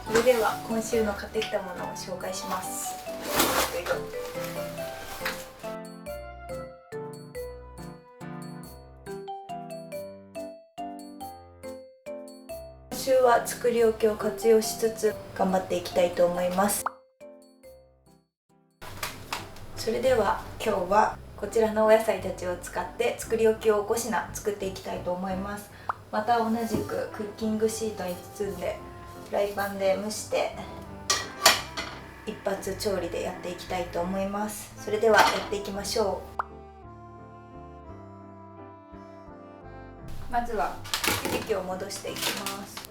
それでは今週の買ってきたものを紹介します。今週は作り置きを活用しつつ頑張っていきたいと思います。それでは今日はこちらのお野菜たちを使って作り置きを5品作っていきたいと思います。また同じくクッキングシートに包んでフライパンで蒸して一発調理でやっていきたいと思います。それではやっていきましょう。まずはひじきを戻していきます。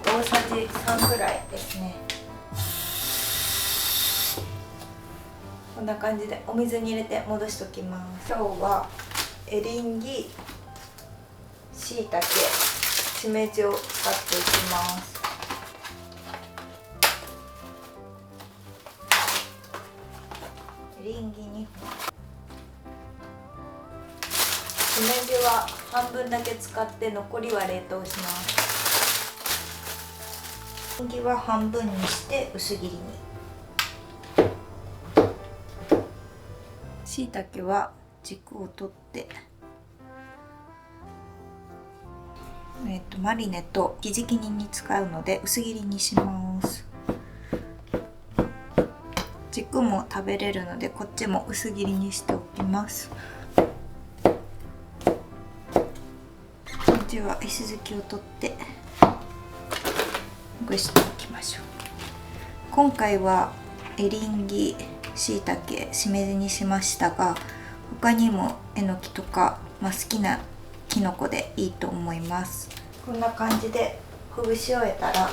大さじ3くらいですね。こんな感じでお水に入れて戻しておきます。今日はエリンギ、しいたけ、しめじを使っていきます。エリンギ2本、しめじは半分だけ使って残りは冷凍します。エリンギは半分にして薄切りに。しいたけは軸を取ってマリネとひじき煮に使うので薄切りにします。軸も食べれるのでこっちも薄切りにしておきます。こっちは石突きを取ってほぐしておきましょう。今回はエリンギ、しいたけ、しめじにしましたが、他にもえのきとか、好きなきのこでいいと思います。こんな感じでほぐし終えたら、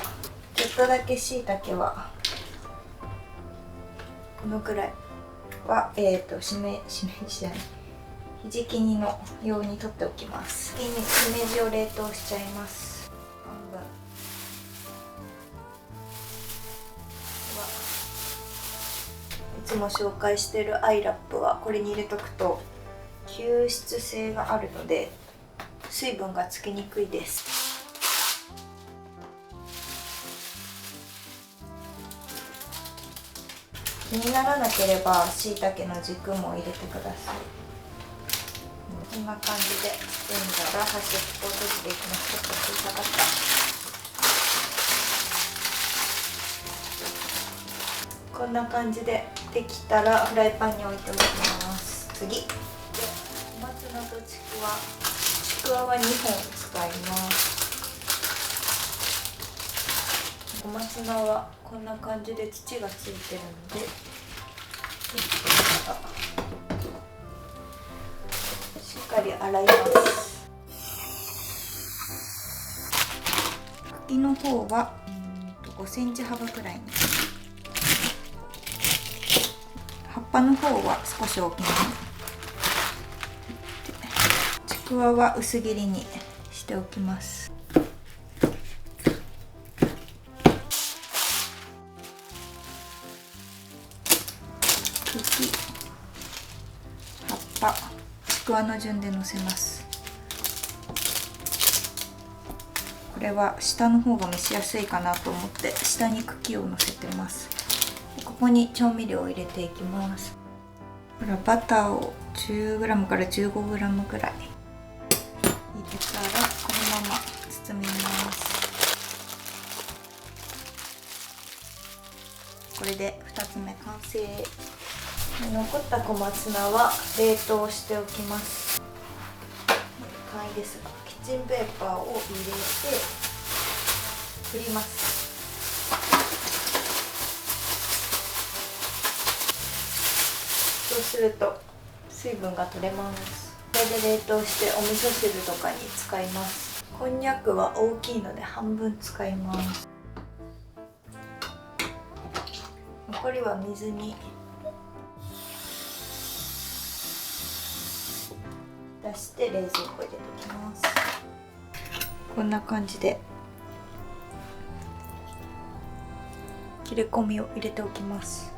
ちょっとだけしいたけはこのくらいはしめじじゃない、ひじき煮のように取っておきます。次にしめじを冷凍しちゃいます。半分いつも紹介しているアイラップはこれに入れとくと吸湿性があるので水分がつきにくいです。気にならなければしいたけの軸も入れてください。こんな感じで包んだら端っこを閉じていきます。ちょっと小さかった。こんな感じでできたらフライパンに置いておきます。次、小松菜とちくわ。ちくわは2本使います。小松菜はこんな感じで土がついてるので、しっかり洗います。茎の方は5センチ幅くらいに。葉っぱの方は少し大きめに。ちくわは薄切りにしておきます。茎、葉っぱ、ちくわの順でのせます。これは下の方が蒸しやすいかなと思って下に茎をのせてます。ここに調味料を入れていきます。バターを 10g から 15g ぐらい入れたらこのまま包みます。これで2つ目完成。残った小松菜は冷凍しておきます。簡易ですがキッチンペーパーを入れて振ります。そうすると水分が取れます。これで冷凍してお味噌汁とかに使います。こんにゃくは大きいので半分使います。残りは水に出して冷蔵庫入れておきます。こんな感じで切れ込みを入れておきます。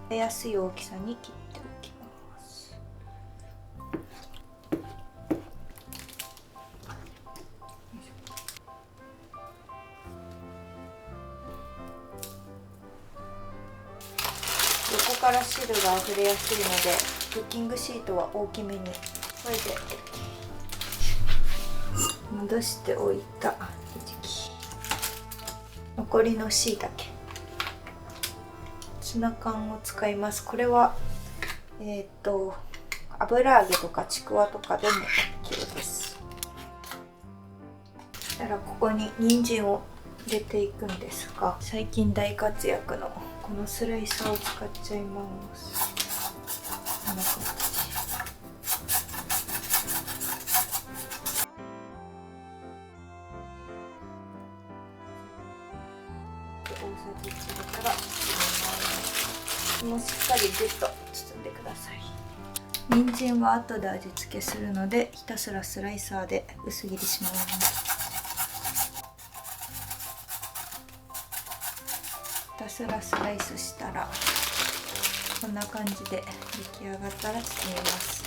べやすい大きさに切っておきます。横から汁があふれやすいのでクッキングシートは大きめに。これで戻しておいたひじき、残りのしいたけ、ツナ缶を使います。これは油揚げとかちくわとかでも OK です。そしたらここに人参を入れていくんですが、最近大活躍のこのスライサーを使っちゃいます。こんな感じ。大さじ1入れたら包みます。もうしっかりギュッと包んでください。人参は後で味付けするので、ひたすらスライサーで薄切りします。ひたすらスライスしたらこんな感じで出来上がったら包みます。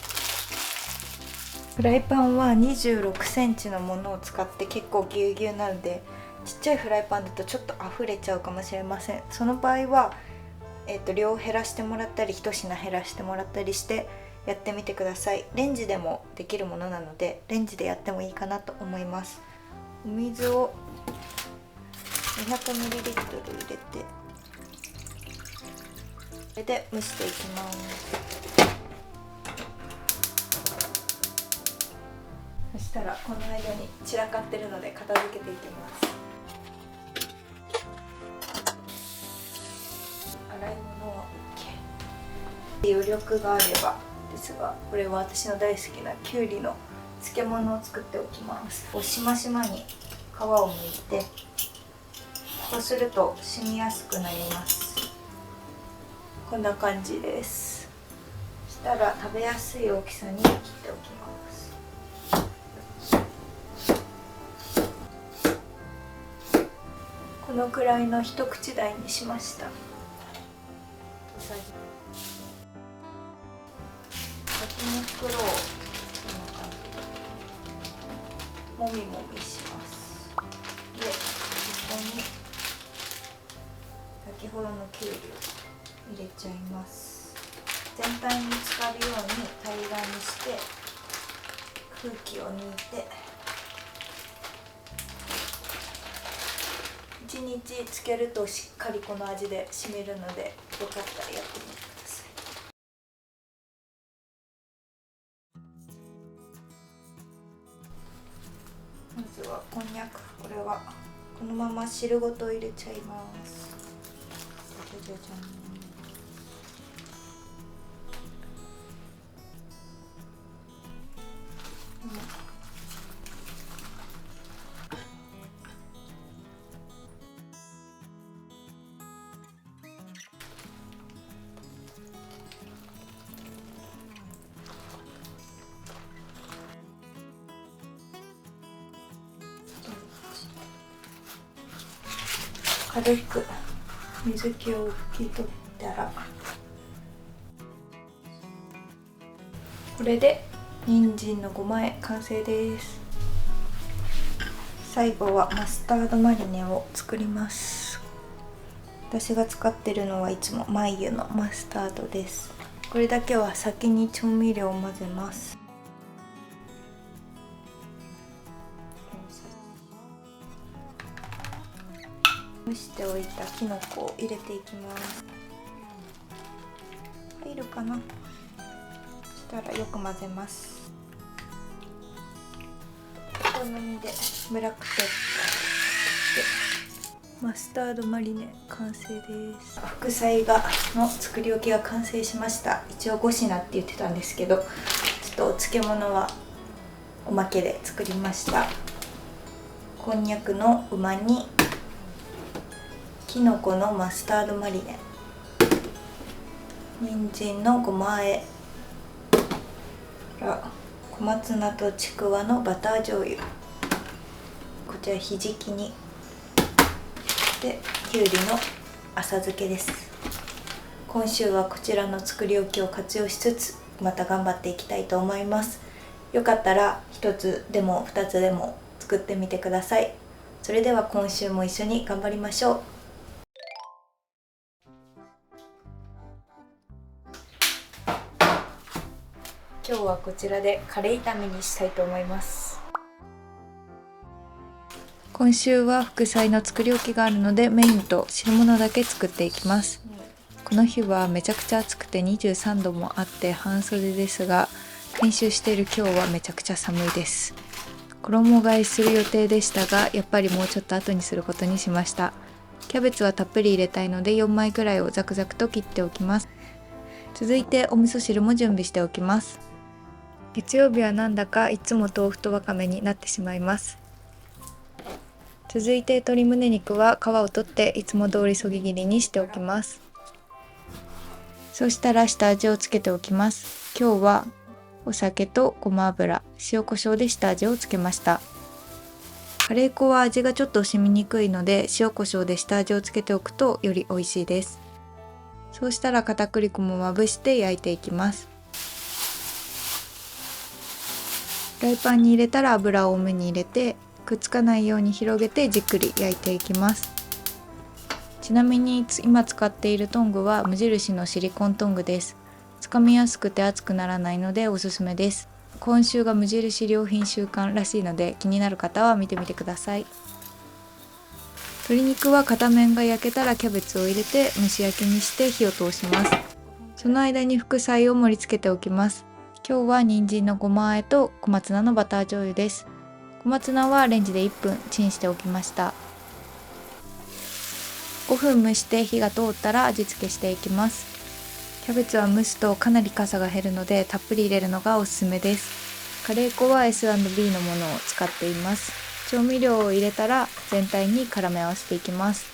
フライパンは26センチのものを使って結構ぎゅうぎゅうなので、ちっちゃいフライパンだとちょっと溢れちゃうかもしれません。その場合は、量を減らしてもらったり一品減らしてもらったりしてやってみてください。レンジでもできるものなのでレンジでやってもいいかなと思います。お水を 200ml 入れて、これで蒸していきます。そしたらこの間に散らかってるので片付けていきます。洗い物は OK。 余力があればですが、これは私の大好きなきゅうりの漬物を作っておきます。しましまに皮を剥いて、そうすると染みやすくなります。こんな感じです。そしたら食べやすい大きさに切っておきます。このくらいの一口大にしました。先の袋をこんな感じでもみもみします。で、ここに先ほどのきゅうりを入れちゃいます。全体に浸かるように平らにして空気を抜いて、1日つけるとしっかりこの味で締めるので、よかったらやってみてください。まずはこんにゃく、これはこのまま汁ごと入れちゃいます。じゃじゃじゃん。軽く水気を拭き取ったら、これで人参のごま和え完成です。最後はマスタードマリネを作ります。私が使ってるのはいつもマイユのマスタードです。これだけは先に調味料を混ぜます。蒸しておいたきのこを入れていきます。入るかな。そしたらよく混ぜます。お好みでブラックペッパーでマスタードマリネ完成です。副菜の作り置きが完成しました。一応5品って言ってたんですけど、ちょっとお漬物はおまけで作りました。こんにゃくのうま煮、きのこのマスタードマリネ、人参のごま和え、小松菜とちくわのバター醤油、こちらひじき煮で、きゅうりの浅漬けです。今週はこちらの作り置きを活用しつつまた頑張っていきたいと思います。よかったら1つでも2つでも作ってみてください。それでは今週も一緒に頑張りましょう。今日はこちらでカレー炒めにしたいと思います。今週は副菜の作り置きがあるのでメインと汁物だけ作っていきます。この日はめちゃくちゃ暑くて23度もあって半袖ですが、編集している今日はめちゃくちゃ寒いです。衣替えする予定でしたが、やっぱりもうちょっと後にすることにしました。キャベツはたっぷり入れたいので4枚くらいをザクザクと切っておきます。続いてお味噌汁も準備しておきます。月曜日はなんだかいつも豆腐とわかめになってしまいます。続いて鶏胸肉は皮を取っていつも通りそぎ切りにしておきます。そしたら下味をつけておきます。今日はお酒とごま油、塩コショウで下味をつけました。カレー粉は味がちょっと染みにくいので塩コショウで下味をつけておくとより美味しいです。そうしたら片栗粉もまぶして焼いていきます。フライパンに入れたら油を多めに入れてくっつかないように広げてじっくり焼いていきます。ちなみに今使っているトングは無印のシリコントングです。つかみやすくて熱くならないのでおすすめです。今週が無印良品週間らしいので気になる方は見てみてください。鶏肉は片面が焼けたらキャベツを入れて蒸し焼きにして火を通します。その間に副菜を盛り付けておきます。今日は人参のごま和えと小松菜のバター醤油です。小松菜はレンジで1分チンしておきました。5分蒸して火が通ったら味付けしていきます。キャベツは蒸すとかなりかさが減るのでたっぷり入れるのがおすすめです。カレー粉は S&B のものを使っています。調味料を入れたら全体に絡め合わせていきます。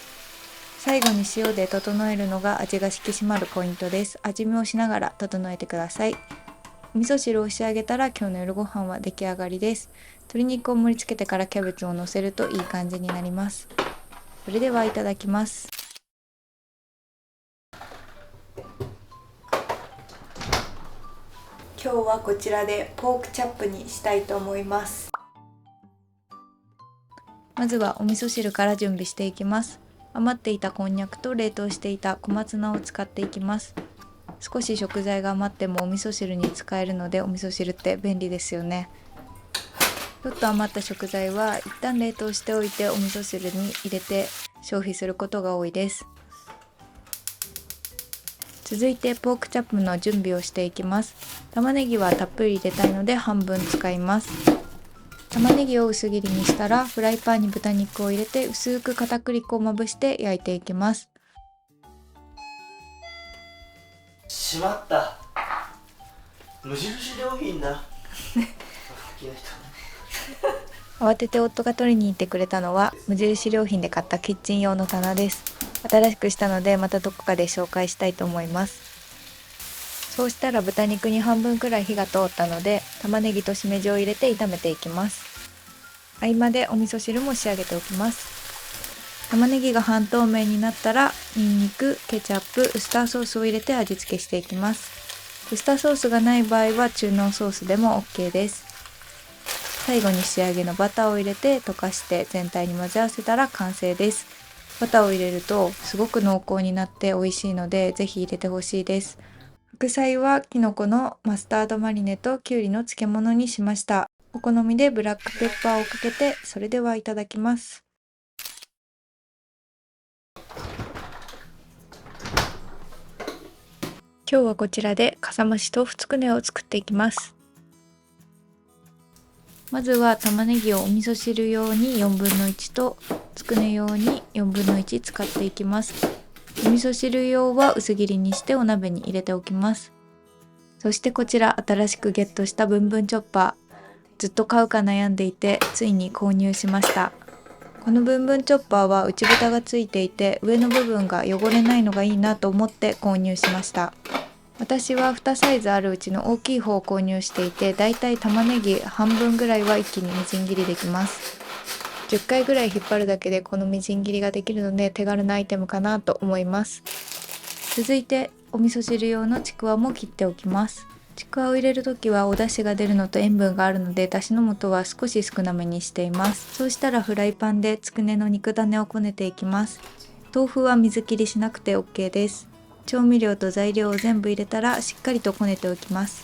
最後に塩で整えるのが味が引き締まるポイントです。味見をしながら整えてください。お味噌汁を仕上げたら今日の夜ご飯は出来上がりです。鶏肉を盛り付けてからキャベツを乗せるといい感じになります。それではいただきます。今日はこちらでポークチャップにしたいと思います。まずはお味噌汁から準備していきます。余っていたこんにゃくと冷凍していた小松菜を使っていきます。少し食材が余ってもお味噌汁に使えるのでお味噌汁って便利ですよね。ちょっと余った食材は一旦冷凍しておいてお味噌汁に入れて消費することが多いです。続いてポークチャップの準備をしていきます。玉ねぎはたっぷり入れたいので半分使います。玉ねぎを薄切りにしたらフライパンに豚肉を入れて薄く片栗粉をまぶして焼いていきます。しまった、無印良品だ慌てて夫が取りに行ってくれたのは無印良品で買ったキッチン用の棚です。新しくしたのでまたどこかで紹介したいと思います。そうしたら豚肉に半分くらい火が通ったので玉ねぎとしめじを入れて炒めていきます。合間でお味噌汁も仕上げておきます。玉ねぎが半透明になったらニンニク、ケチャップ、ウスターソースを入れて味付けしていきます。ウスターソースがない場合は中濃ソースでも OK です。最後に仕上げのバターを入れて溶かして全体に混ぜ合わせたら完成です。バターを入れるとすごく濃厚になって美味しいのでぜひ入れてほしいです。副菜はきのこのマスタードマリネときゅうりの漬物にしました。お好みでブラックペッパーをかけてそれではいただきます。今日はこちらでかさ増し豆腐つくねを作っていきます。まずは玉ねぎをお味噌汁用に1/4分の1とつくね用に1/4分の1使っていきます。お味噌汁用は薄切りにしてお鍋に入れておきます。そしてこちら新しくゲットしたブンブンチョッパー、ずっと買うか悩んでいてついに購入しました。このブンブンチョッパーは内蓋がついていて上の部分が汚れないのがいいなと思って購入しました。私は2サイズあるうちの大きい方を購入していて、だいたい玉ねぎ半分ぐらいは一気にみじん切りできます。10回ぐらい引っ張るだけでこのみじん切りができるので手軽なアイテムかなと思います。続いてお味噌汁用のちくわも切っておきます。ちくわを入れるときはお出汁が出るのと塩分があるので、出汁の素は少し少なめにしています。そうしたらフライパンでつくねの肉種をこねていきます。豆腐は水切りしなくて OK です。調味料と材料を全部入れたらしっかりとこねておきます。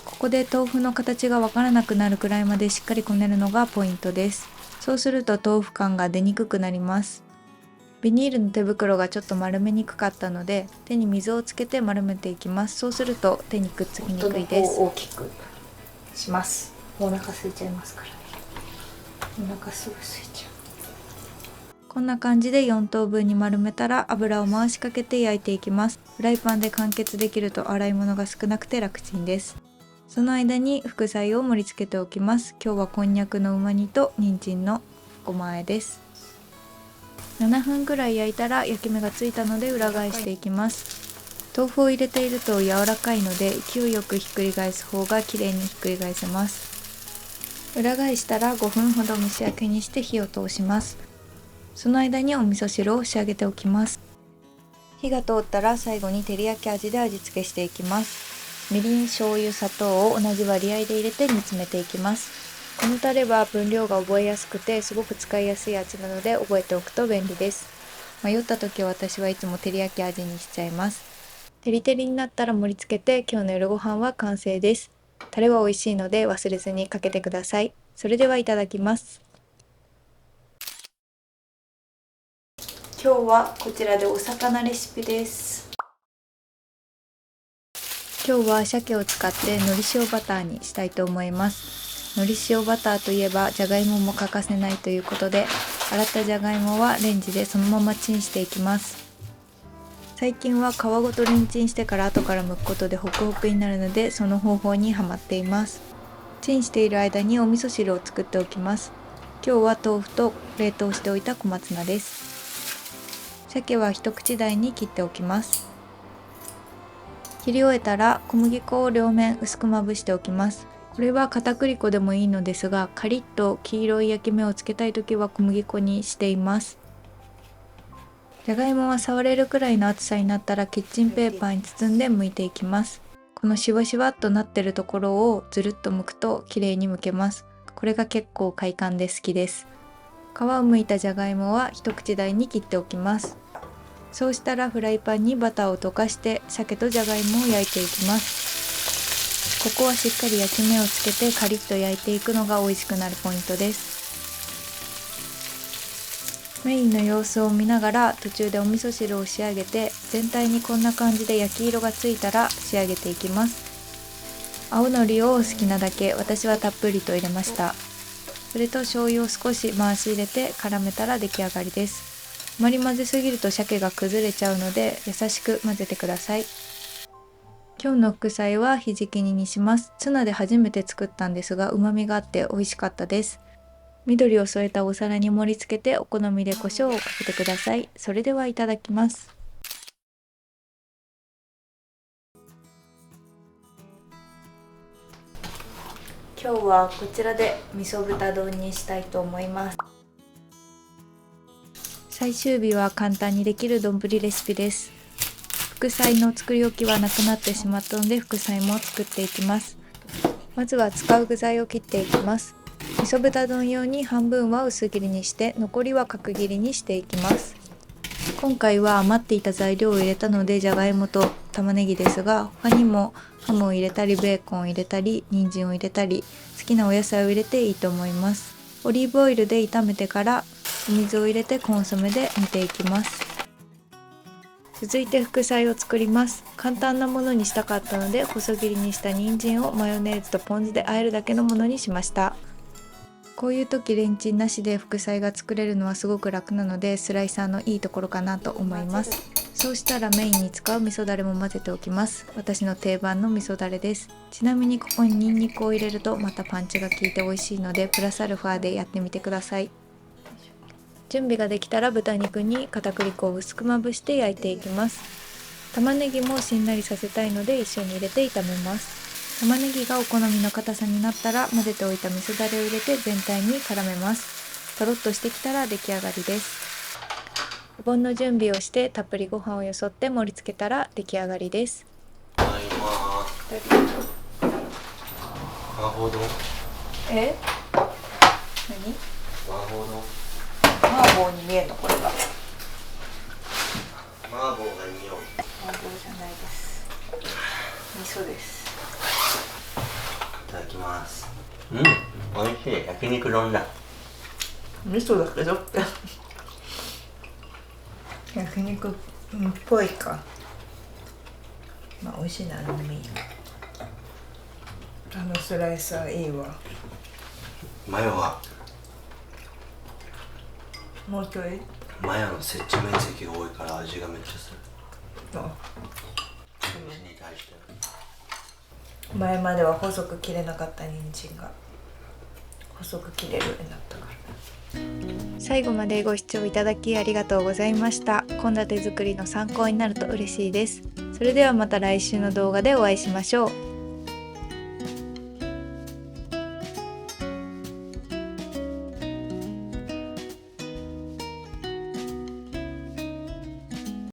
ここで豆腐の形がわからなくなるくらいまでしっかりこねるのがポイントです。そうすると豆腐感が出にくくなります。ビニールの手袋がちょっと丸めにくかったので、手に水をつけて丸めていきます。そうすると手にくっつきにくいです。大きくします。お腹空いちゃいますからね。お腹すぐ空いちゃう。こんな感じで4等分に丸めたら油を回しかけて焼いていきます。フライパンで完結できると洗い物が少なくて楽ちんです。その間に副菜を盛り付けておきます。今日はこんにゃくのうま煮と人参のごま和えです。7分くらい焼いたら焼き目がついたので裏返していきます。豆腐を入れていると柔らかいので勢いよくひっくり返す方が綺麗にひっくり返せます。裏返したら5分ほど蒸し焼きにして火を通します。その間にお味噌汁を仕上げておきます。火が通ったら最後に照り焼き味で味付けしていきます。みりん、醤油、砂糖を同じ割合で入れて煮詰めていきます。このタレは分量が覚えやすくてすごく使いやすい味なので覚えておくと便利です。迷った時は私はいつも照り焼き味にしちゃいます。照り照りになったら盛り付けて今日の夜ご飯は完成です。タレは美味しいので忘れずにかけてください。それではいただきます。今日はこちらでお魚レシピです。今日は鮭を使って海苔塩バターにしたいと思います。海苔塩バターといえばじゃがいもも欠かせないということで、洗ったじゃがいもはレンジでそのままチンしていきます。最近は皮ごとレンチンしてから後から剥くことでホクホクになるので、その方法にハマっています。チンしている間にお味噌汁を作っておきます。今日は豆腐と冷凍しておいた小松菜です。鮭は一口大に切っておきます。切り終えたら小麦粉を両面薄くまぶしておきます。これは片栗粉でもいいのですが、カリッと黄色い焼き目をつけたいときは小麦粉にしています。じゃがいもは触れるくらいの厚さになったらキッチンペーパーに包んで剥いていきます。このシワシワっとなってるところをずるっと剥くと綺麗に剥けます。これが結構快感で好きです。皮を剥いたじゃがいもは一口大に切っておきます。そうしたらフライパンにバターを溶かして鮭とじゃがいもを焼いていきます。ここはしっかり焼き目をつけてカリッと焼いていくのが美味しくなるポイントです。メインの様子を見ながら途中でお味噌汁を仕上げて、全体にこんな感じで焼き色がついたら仕上げていきます。青のりを好きなだけ、私はたっぷりと入れました。それと醤油を少し回し入れて絡めたら出来上がりです。あまり混ぜすぎると鮭が崩れちゃうので優しく混ぜてください。今日の副菜はひじき煮にします。ツナで初めて作ったんですが旨味があって美味しかったです。緑を添えたお皿に盛り付けてお好みで胡椒をかけてください。それではいただきます。今日はこちらで味噌豚丼にしたいと思います。最終日は簡単にできる丼レシピです。副菜の作り置きはなくなってしまったので副菜も作っていきます。まずは使う具材を切っていきます。味噌豚丼用に半分は薄切りにして残りは角切りにしていきます。今回は余っていた材料を入れたのでじゃがいもと玉ねぎですが、他にもハムを入れたりベーコンを入れたり人参を入れたり好きなお野菜を入れていいと思います。オリーブオイルで炒めてからお水を入れてコンソメで煮ていきます。続いて副菜を作ります。簡単なものにしたかったので細切りにした人参をマヨネーズとポン酢で和えるだけのものにしました。こういう時レンチンなしで副菜が作れるのはすごく楽なのでスライサーのいいところかなと思います。そうしたらメインに使う味噌だれも混ぜておきます。私の定番の味噌だれです。ちなみにここにニンニクを入れるとまたパンチが効いて美味しいのでプラスアルファでやってみてください。準備ができたら豚肉に片栗粉を薄くまぶして焼いていきます。玉ねぎもしんなりさせたいので一緒に入れて炒めます。玉ねぎがお好みの硬さになったら混ぜておいた味噌だれを入れて全体に絡めます。とろっとしてきたら出来上がりです。お盆の準備をしてたっぷりご飯をよそって盛り付けたら出来上がりです。ただいま。麻婆丼。え？何？麻婆丼。麻婆に見えるのこれが。麻婆が匂う。麻婆じゃないです。味噌です。いただきます。美味しい。焼肉丼だ。味噌だけど焼肉っぽいか。まあ美味しいな。でもいい。あのスライサーいいわ。マヨはもうちょい。マヨの接地面積が多いから味がめっちゃする。人参に対して。前までは細く切れなかった人参が細く切れるようになったから。最後までご視聴いただきありがとうございました。献立作りの参考になると嬉しいです。それではまた来週の動画でお会いしましょう。